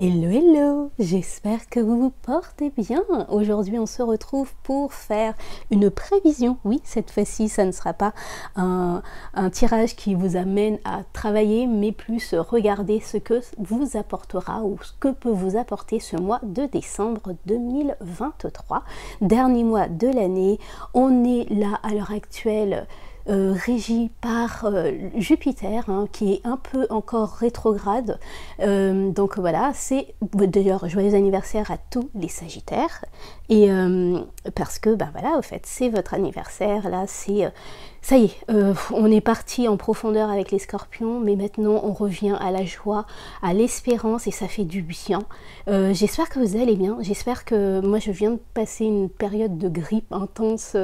Hello, hello, j'espère que vous vous portez bien. Aujourd'hui, on se retrouve pour faire une prévision. Oui, cette fois-ci, ça ne sera pas un tirage qui vous amène à travailler, mais plus regarder ce que vous apportera ou ce que peut vous apporter ce mois de décembre 2023. Dernier mois de l'année. On est là à l'heure actuelle régi par Jupiter, hein, qui est un peu encore rétrograde. Donc voilà, c'est d'ailleurs joyeux anniversaire à tous les Sagittaires. Et parce que, ben voilà, au fait, c'est votre anniversaire, là, c'est... ça y est, on est parti en profondeur avec les Scorpions, mais maintenant on revient à la joie, à l'espérance, et ça fait du bien. J'espère que vous allez bien, j'espère que... Moi, je viens de passer une période de grippe intense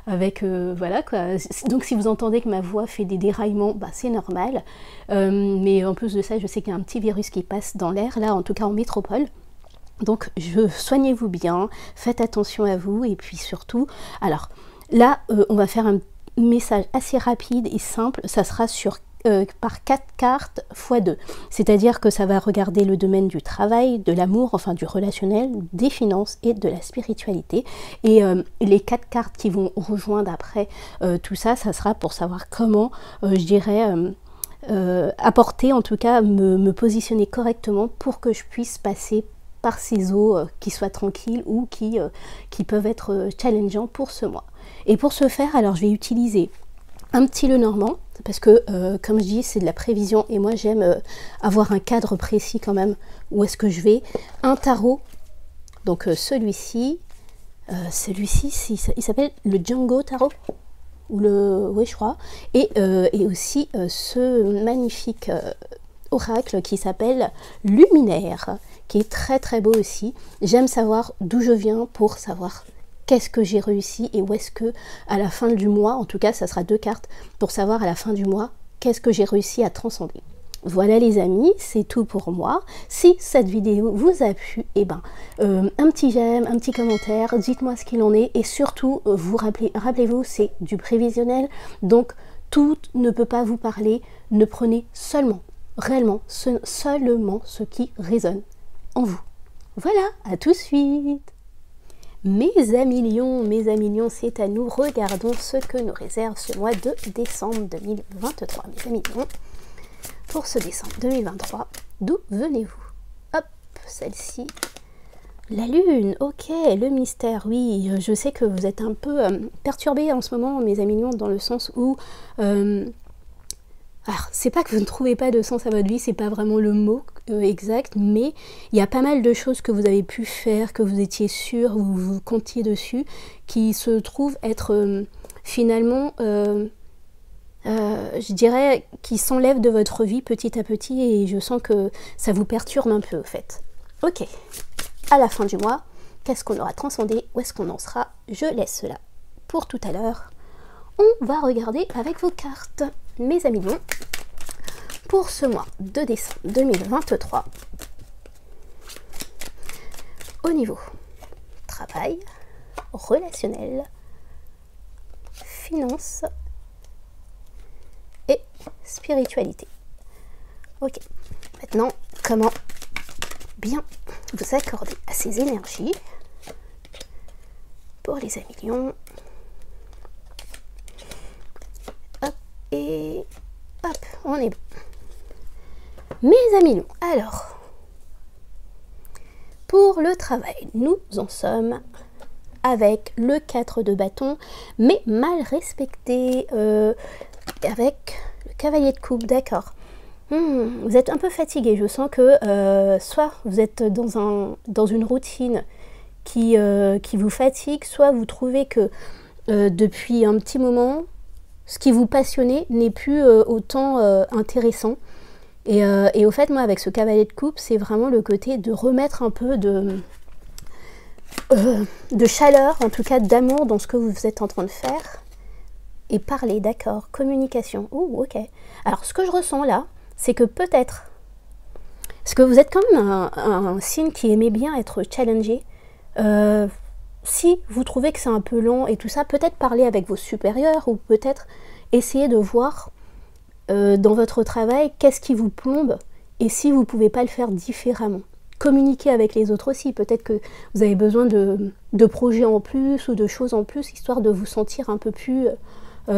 avec... voilà, quoi. Donc si vous entendez que ma voix fait des déraillements, bah, c'est normal. Mais en plus de ça, je sais qu'il y a un petit virus qui passe dans l'air, là, en tout cas en métropole. Donc soignez-vous bien, faites attention à vous, et puis surtout... Alors, là, on va faire un message assez rapide et simple, ça sera sur par 4 cartes x 2, c'est-à-dire que ça va regarder le domaine du travail, de l'amour, enfin du relationnel, des finances et de la spiritualité. Et les 4 cartes qui vont rejoindre après tout ça, ça sera pour savoir comment, je dirais, apporter, en tout cas, me positionner correctement pour que je puisse passer par ces eaux qui soient tranquilles ou qui peuvent être challengeants pour ce mois. Et pour ce faire, alors je vais utiliser un petit Lenormand, parce que comme je dis, c'est de la prévision et moi j'aime avoir un cadre précis quand même où est-ce que je vais. Un tarot, donc celui-ci, il s'appelle le Django Tarot, ou le... oui je crois, et aussi ce magnifique oracle qui s'appelle Luminaire, qui est très très beau aussi. J'aime savoir d'où je viens pour savoir qu'est-ce que j'ai réussi et où est-ce que, à la fin du mois, en tout cas ça sera 2 cartes, pour savoir à la fin du mois qu'est-ce que j'ai réussi à transcender. Voilà les amis, c'est tout pour moi. Si cette vidéo vous a plu, eh ben, un petit j'aime, un petit commentaire, dites-moi ce qu'il en est, et surtout, rappelez-vous, c'est du prévisionnel, donc tout ne peut pas vous parler, ne prenez seulement, réellement, seulement ce qui résonne en vous. Voilà, à tout de suite. Mes amis lions, c'est à nous. Regardons ce que nous réserve ce mois de décembre 2023. Mes amis lions, pour ce décembre 2023, d'où venez-vous? Hop, celle-ci. La lune, ok, le mystère, oui. Je sais que vous êtes un peu perturbés en ce moment, mes amis lions, dans le sens où... alors, c'est pas que vous ne trouvez pas de sens à votre vie, c'est pas vraiment le mot exact, mais il y a pas mal de choses que vous avez pu faire, que vous étiez sûr, ou vous comptiez dessus, qui se trouvent être finalement, je dirais, qui s'enlèvent de votre vie petit à petit, et je sens que ça vous perturbe un peu, au fait. Ok, à la fin du mois, qu'est-ce qu'on aura transcendé? Où est-ce qu'on en sera? Je laisse cela pour tout à l'heure. On va regarder avec vos cartes, mes amis lions, pour ce mois de décembre 2023. Au niveau travail, relationnel, finance et spiritualité. Ok, maintenant, comment bien vous accorder à ces énergies pour les amis lions? Et hop, on est bon. Mes amis lions, alors, pour le travail, nous en sommes avec le 4 de bâton, mais mal respecté, avec le cavalier de coupe, d'accord. Vous êtes un peu fatigué, je sens que soit vous êtes dans une routine qui vous fatigue, soit vous trouvez que depuis un petit moment, ce qui vous passionnait n'est plus autant intéressant. Et au fait, moi, avec ce cavalier de coupe, c'est vraiment le côté de remettre un peu de chaleur, en tout cas d'amour dans ce que vous êtes en train de faire. Et parler, d'accord, communication. Oh, ok. Alors, ce que je ressens là, c'est que peut-être, parce que vous êtes quand même un signe qui aimait bien être challengé, si vous trouvez que c'est un peu long et tout ça, peut-être parler avec vos supérieurs ou peut-être essayer de voir dans votre travail qu'est-ce qui vous plombe et si vous ne pouvez pas le faire différemment. communiquer avec les autres aussi. Peut-être que vous avez besoin de projets en plus ou de choses en plus, histoire de vous sentir un peu plus,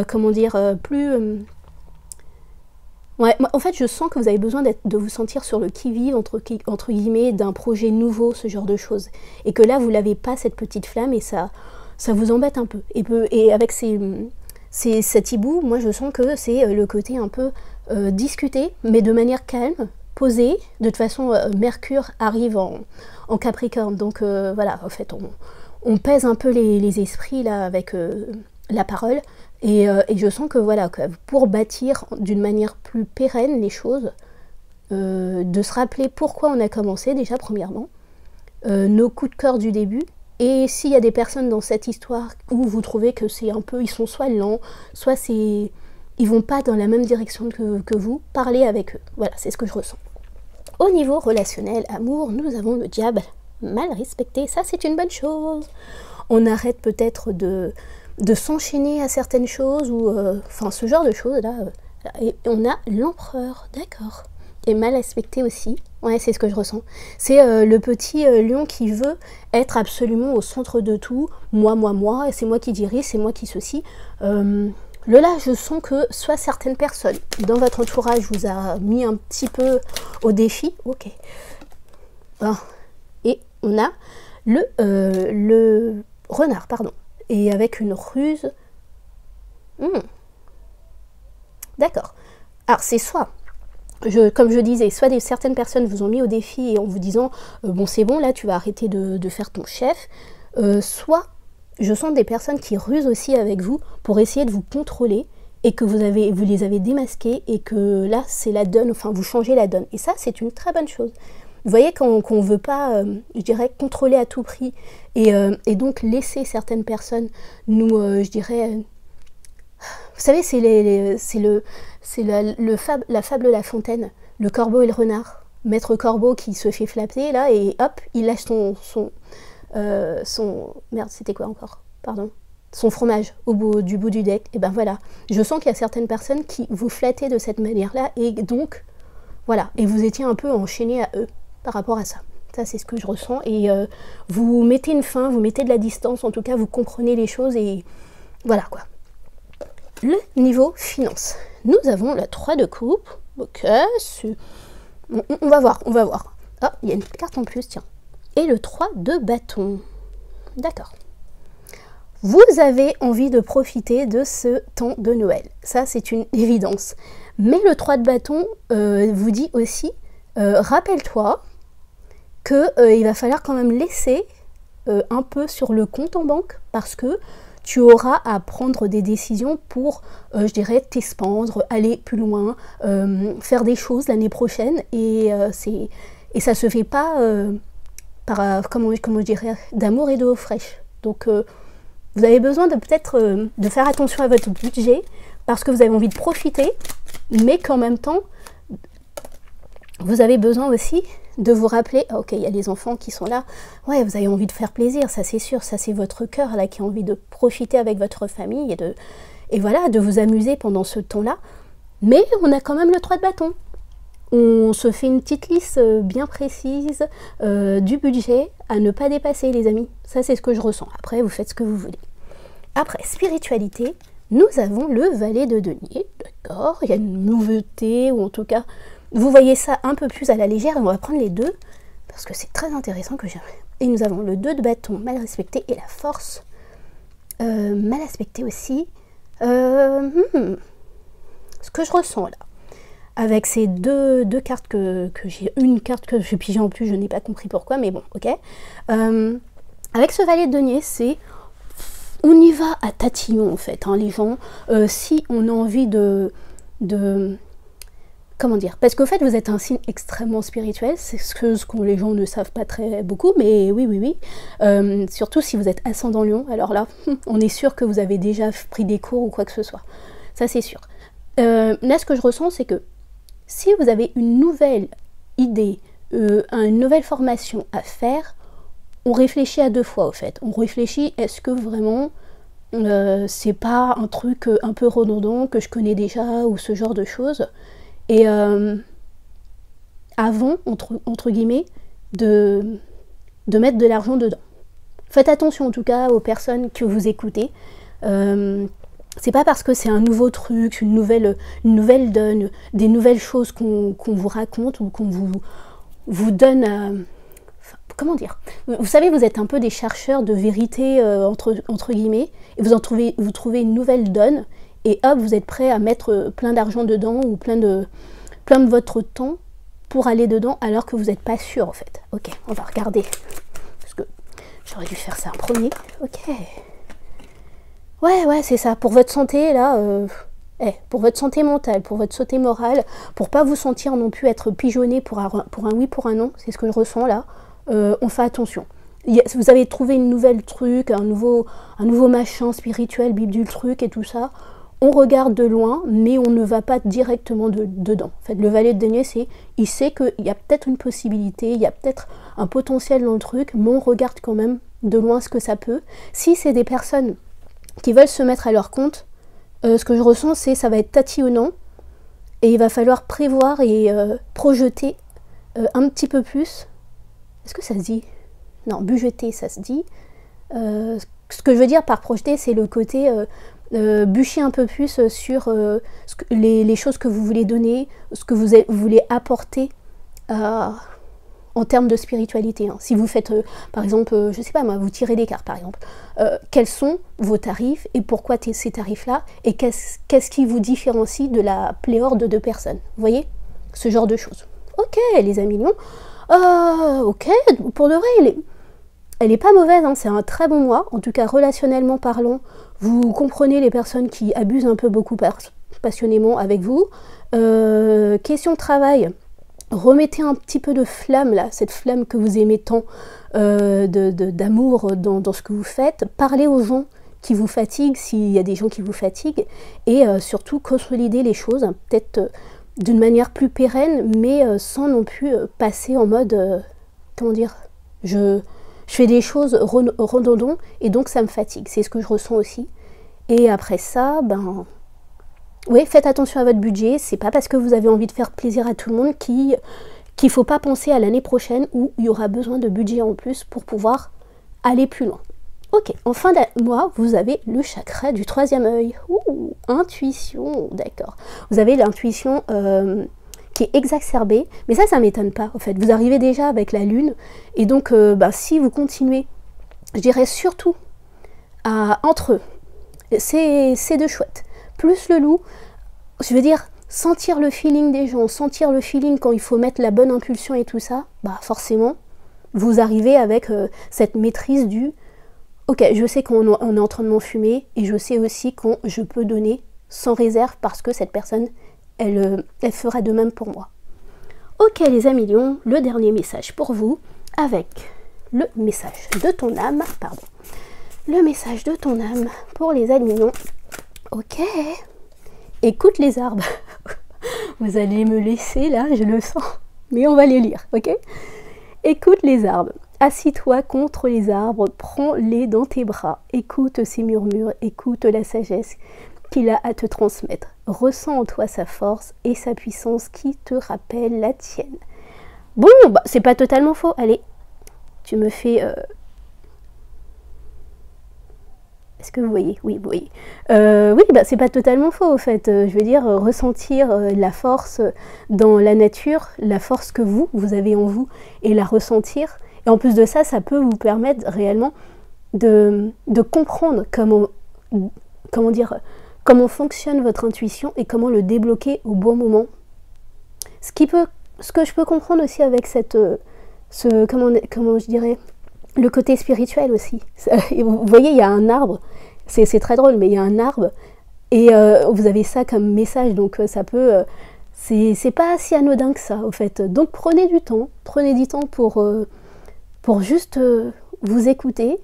comment dire, plus... Ouais, en fait, je sens que vous avez besoin de vous sentir sur le qui-vive, entre guillemets, d'un projet nouveau, ce genre de choses. Et que là, vous n'avez pas cette petite flamme et ça vous embête un peu. Et avec cet hibou, moi, je sens que c'est le côté un peu discuter, mais de manière calme, posée. De toute façon, Mercure arrive en Capricorne. Donc voilà, en fait, on pèse un peu les esprits là avec la parole. Et je sens que voilà, pour bâtir d'une manière plus pérenne les choses, de se rappeler pourquoi on a commencé déjà premièrement, nos coups de cœur du début, et s'il y a des personnes dans cette histoire où vous trouvez que c'est un peu, ils sont soit lents, soit ils vont pas dans la même direction que vous, parlez avec eux. Voilà, c'est ce que je ressens. Au niveau relationnel, amour, nous avons le diable mal respecté, ça c'est une bonne chose. On arrête peut-être de s'enchaîner à certaines choses, ou enfin ce genre de choses là. Et on a l'empereur, d'accord. Et mal respecté aussi, ouais, c'est ce que je ressens. C'est le petit lion qui veut être absolument au centre de tout, moi, et c'est moi qui dirige, c'est moi qui ceci. Là, je sens que soit certaines personnes dans votre entourage vous a mis un petit peu au défi, ok. Bon. Et on a le renard, pardon. Et avec une ruse. D'accord. Alors c'est soit, comme je disais, soit certaines personnes vous ont mis au défi et en vous disant bon c'est bon là tu vas arrêter de faire ton chef, soit je sens des personnes qui rusent aussi avec vous pour essayer de vous contrôler et que vous les avez démasqués et que là c'est la donne, enfin vous changez la donne. Et ça c'est une très bonne chose. Vous voyez qu'on ne veut pas, je dirais, contrôler à tout prix et donc laisser certaines personnes nous, je dirais... Vous savez, c'est la fable de La Fontaine, le corbeau et le renard. Maître corbeau qui se fait flapper, là, et hop, il lâche son merde, c'était quoi encore? Pardon. Son fromage du bout du deck. Et ben voilà, je sens qu'il y a certaines personnes qui vous flattaient de cette manière-là, et donc, voilà, et vous étiez un peu enchaîné à eux. Par rapport à ça. Ça, c'est ce que je ressens. Et vous mettez une fin, vous mettez de la distance, en tout cas, vous comprenez les choses et voilà quoi. Le niveau finance. Nous avons la 3 de coupe. Ok, on va voir, on va voir. Ah, il y a une carte en plus, tiens. Et le 3 de bâton. D'accord. Vous avez envie de profiter de ce temps de Noël. Ça, c'est une évidence. Mais le 3 de bâton vous dit aussi, rappelle-toi, qu'il va falloir quand même laisser un peu sur le compte en banque parce que tu auras à prendre des décisions pour, je dirais, t'expandre, aller plus loin, faire des choses l'année prochaine et ça se fait pas par, comment je dirais, d'amour et d'eau fraîche. Donc vous avez besoin de peut-être de faire attention à votre budget parce que vous avez envie de profiter, mais qu'en même temps, vous avez besoin aussi de vous rappeler, ok, il y a les enfants qui sont là, ouais, vous avez envie de faire plaisir, ça c'est sûr, ça c'est votre cœur là qui a envie de profiter avec votre famille et voilà, de vous amuser pendant ce temps-là. Mais on a quand même le 3 de bâton. On se fait une petite liste bien précise du budget à ne pas dépasser, les amis. Ça c'est ce que je ressens. Après, vous faites ce que vous voulez. Après, spiritualité, nous avons le valet de denier, d'accord, il y a une nouveauté, ou en tout cas... Vous voyez ça un peu plus à la légère, et on va prendre les deux, parce que c'est très intéressant que j'aime. Et nous avons le 2 de bâton mal respecté, et la force mal respectée aussi. Ce que je ressens là, avec ces deux cartes que j'ai, une carte que j'ai pigée en plus, je n'ai pas compris pourquoi, mais bon, ok. Avec ce valet de denier, c'est... On y va à tatillon en fait, hein, les gens. Si on a envie de comment dire, parce qu'au fait vous êtes un signe extrêmement spirituel, c'est ce que les gens ne savent pas très beaucoup, mais oui. Surtout si vous êtes ascendant Lion, alors là, on est sûr que vous avez déjà pris des cours ou quoi que ce soit. Ça c'est sûr. Là ce que je ressens, c'est que si vous avez une nouvelle idée, une nouvelle formation à faire, on réfléchit à 2 fois au fait. On réfléchit, est-ce que vraiment c'est pas un truc un peu redondant que je connais déjà ou ce genre de choses. Et avant, entre guillemets, de mettre de l'argent dedans. Faites attention en tout cas aux personnes que vous écoutez. C'est pas parce que c'est un nouveau truc, une nouvelle donne, des nouvelles choses qu'on vous raconte ou qu'on vous donne comment dire, vous savez, vous êtes un peu des chercheurs de vérité entre guillemets, et vous trouvez une nouvelle donne, et hop, vous êtes prêt à mettre plein d'argent dedans ou plein de votre temps pour aller dedans alors que vous n'êtes pas sûr en fait. Ok, on va regarder. Parce que j'aurais dû faire ça en premier. Ok. Ouais, c'est ça. Pour votre santé, là, pour votre santé mentale, pour votre santé morale, pour pas vous sentir non plus être pigeonné pour un oui, pour un non, c'est ce que je ressens là, on fait attention. Vous avez trouvé une nouvelle truc, un nouveau machin spirituel, bidule truc et tout ça, on regarde de loin, mais on ne va pas directement dedans. En fait, le valet de denier, il sait qu'il y a peut-être une possibilité, il y a peut-être un potentiel dans le truc, mais on regarde quand même de loin ce que ça peut. Si c'est des personnes qui veulent se mettre à leur compte, ce que je ressens, c'est ça va être tatillonnant, et il va falloir prévoir et projeter un petit peu plus. Est-ce que ça se dit? Non, budgéter, ça se dit. Ce que je veux dire par projeter, c'est le côté bûcher un peu plus sur les choses que vous voulez donner, ce que vous voulez apporter en termes de spiritualité. Hein. Si vous faites, par exemple, je sais pas moi, vous tirez des cartes par exemple, quels sont vos tarifs et pourquoi ces tarifs-là, et qu'est-ce qui vous différencie de la pléhorde de personnes. Vous voyez? Ce genre de choses. Ok, les amis lions. Ok, pour de vrai, elle est pas mauvaise, hein, c'est un très bon mois, en tout cas relationnellement parlant, vous comprenez les personnes qui abusent un peu beaucoup passionnément avec vous. Question travail, remettez un petit peu de flamme là, cette flamme que vous aimez tant, d'amour dans ce que vous faites, parlez aux gens qui vous fatiguent, s'il y a des gens qui vous fatiguent, et surtout consolider les choses, hein, peut-être d'une manière plus pérenne, mais sans non plus passer en mode, comment dire, je fais des choses redondantes et donc ça me fatigue. C'est ce que je ressens aussi. Et après ça, oui, faites attention à votre budget. C'est pas parce que vous avez envie de faire plaisir à tout le monde qu'il faut pas penser à l'année prochaine où il y aura besoin de budget en plus pour pouvoir aller plus loin. Ok, en fin de mois, vous avez le chakra du troisième œil. Ouh, intuition, d'accord. Vous avez l'intuition qui est exacerbée, mais ça m'étonne pas, en fait. Vous arrivez déjà avec la lune, et donc, si vous continuez, je dirais surtout entre eux, c'est de chouette. Plus le loup, je veux dire, sentir le feeling des gens, sentir le feeling quand il faut mettre la bonne impulsion et tout ça, forcément, vous arrivez avec cette maîtrise du ok, je sais qu'on est en train de m'enfumer, et je sais aussi quand je peux donner sans réserve parce que cette personne, elle fera de même pour moi. Ok les amis lions, le dernier message pour vous, avec le message de ton âme, pardon. Le message de ton âme pour les amis lions. Ok, écoute les arbres. Vous allez me laisser là, je le sens, mais on va les lire, ok? Écoute les arbres. Assis-toi contre les arbres, prends-les dans tes bras, écoute ses murmures, écoute la sagesse qu'il a à te transmettre. Ressens en toi sa force et sa puissance qui te rappelle la tienne. Bon, c'est pas totalement faux. Allez, tu me fais... Est-ce que vous voyez? Oui, vous voyez. Oui, c'est pas totalement faux, au fait. Je veux dire, ressentir la force dans la nature, la force que vous avez en vous, et la ressentir. Et en plus de ça, ça peut vous permettre réellement de comprendre comment fonctionne votre intuition et comment le débloquer au bon moment. Ce que je peux comprendre aussi avec comment je dirais, le côté spirituel aussi. Vous voyez, il y a un arbre, c'est très drôle, mais il y a un arbre, et vous avez ça comme message, donc ça peut... c'est pas si anodin que ça, au fait. Donc prenez du temps pour juste vous écouter.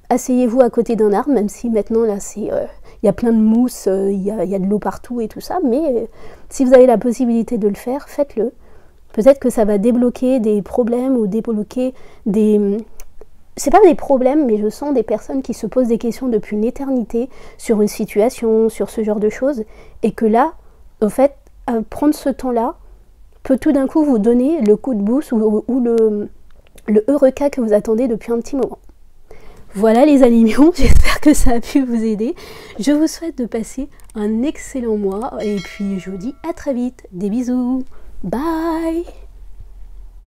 Asseyez-vous à côté d'un arbre, même si maintenant là il y a plein de mousse, il y a de l'eau partout et tout ça, mais si vous avez la possibilité de le faire, faites-le. Peut-être que ça va débloquer des problèmes ou débloquer des... C'est pas des problèmes, mais je sens des personnes qui se posent des questions depuis une éternité sur une situation, sur ce genre de choses, et que là, en fait, prendre ce temps-là peut tout d'un coup vous donner le coup de boost ou le Eureka que vous attendez depuis un petit moment. Voilà les amis mignons, j'espère que ça a pu vous aider. Je vous souhaite de passer un excellent mois et puis je vous dis à très vite. Des bisous. Bye.